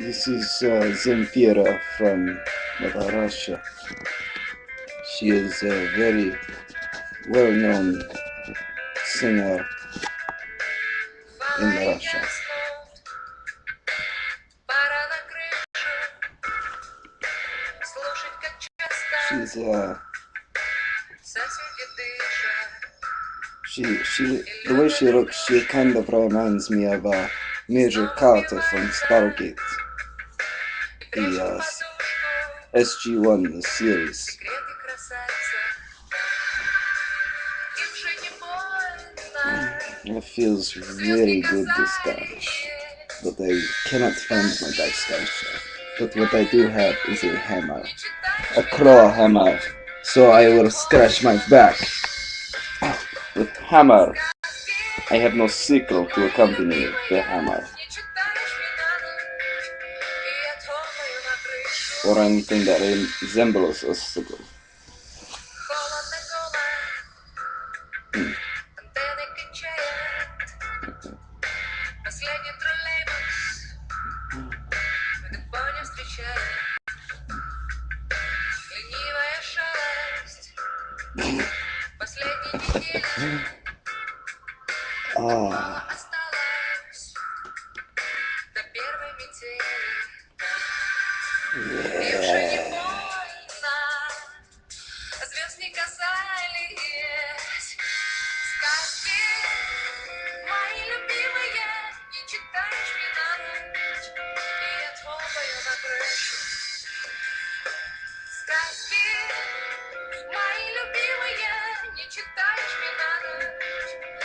This is Zemfira from Russia. She is a very well-known singer in Russia. She's the way she looks, she kind of reminds me of Major Carter from Stargate, the SG-1, the series. It feels very good, this scratch, but I cannot find my dice scratch. But what I do have is a hammer, a claw hammer, so I will scratch my back with hammer. I have no sickle to accompany the hammer, or anything that resembles a sickle.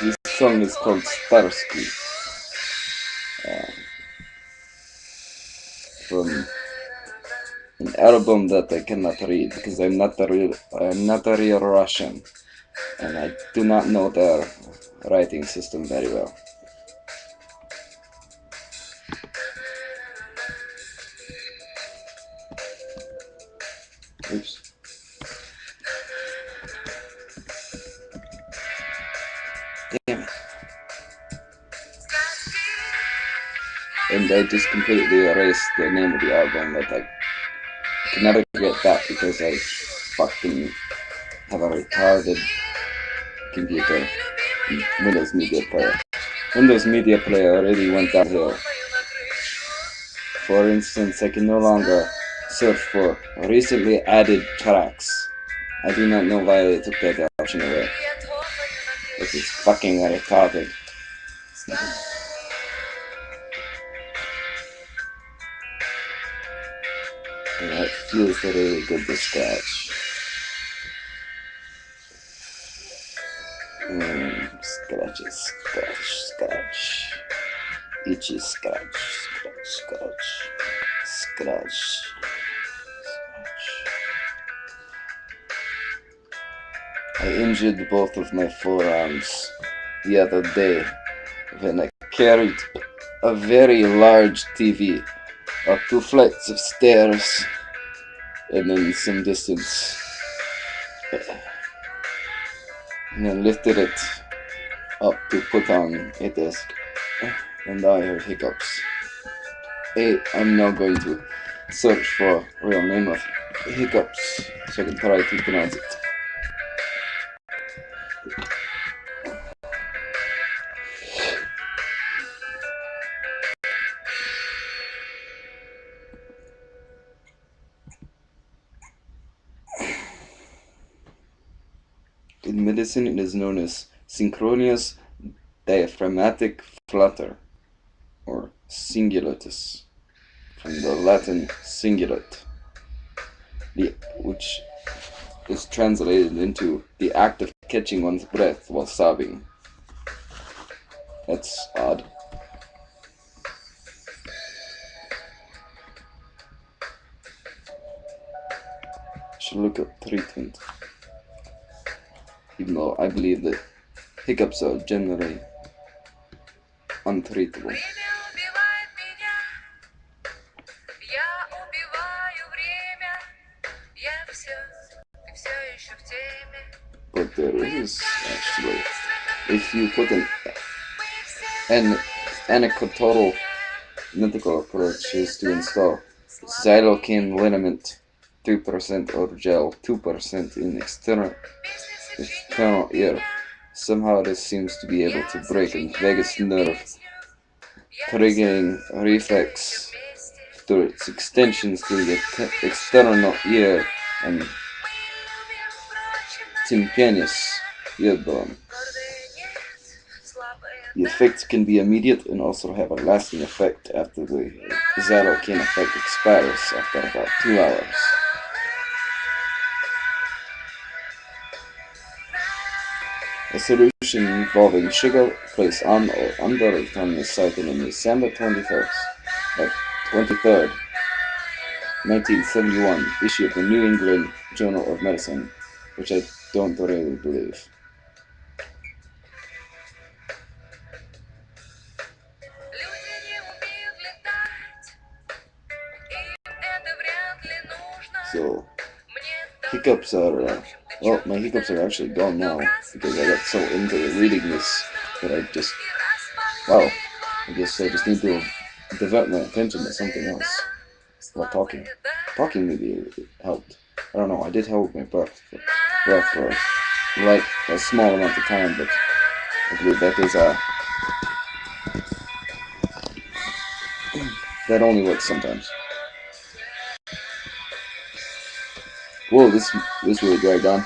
This song is called RUSSKI, from an album that I cannot read because I'm not a real Russian, and I do not know their writing system very well. Oops. Damn it. And I just completely erased the name of the album, that I can never get back because I fucking have a retarded computer. Windows Media Player. Windows Media Player already went downhill. For instance, I can no longer search for recently added tracks. I do not know why they took that option away. This is fucking retarded. Yeah, it feels really good to scratch. Scratches, scratch, scratch. Itchy scratch, scratch, scratch, scratch. I injured both of my forearms the other day when I carried a very large TV up 2 flights of stairs and then some distance, and then lifted it up to put on a desk, and now I have hiccups. I'm now going to search for real name of hiccups so I can try to pronounce it. In medicine, it is known as synchronous diaphragmatic flutter, or singulatus, from the Latin singulate, which is translated into the act of catching one's breath while sobbing. That's odd. I should look at treatment, even though I believe that hiccups are generally untreatable. But there is actually, if you put an anecdotal medical approach is to install xylocaine liniment 3% or gel 2% in external ear. Somehow this seems to be able to break the vagus nerve, triggering reflex through its extensions to the external ear and tympanous eardrum. The effect can be immediate and also have a lasting effect after the xylocaine effect expires after about 2 hours. A solution involving sugar placed on or under a tongue is cited in December 23rd, 1971 issue of the New England Journal of Medicine, which I don't really believe. So, hiccups are, well, my hiccups are actually gone now, because I got so into reading this that I just, wow, I guess I just need to divert my attention to something else. While talking. Talking maybe helped. I don't know, I did hold my breath for like a small amount of time, but I believe that is, that only works sometimes. Whoa, this really dragged on.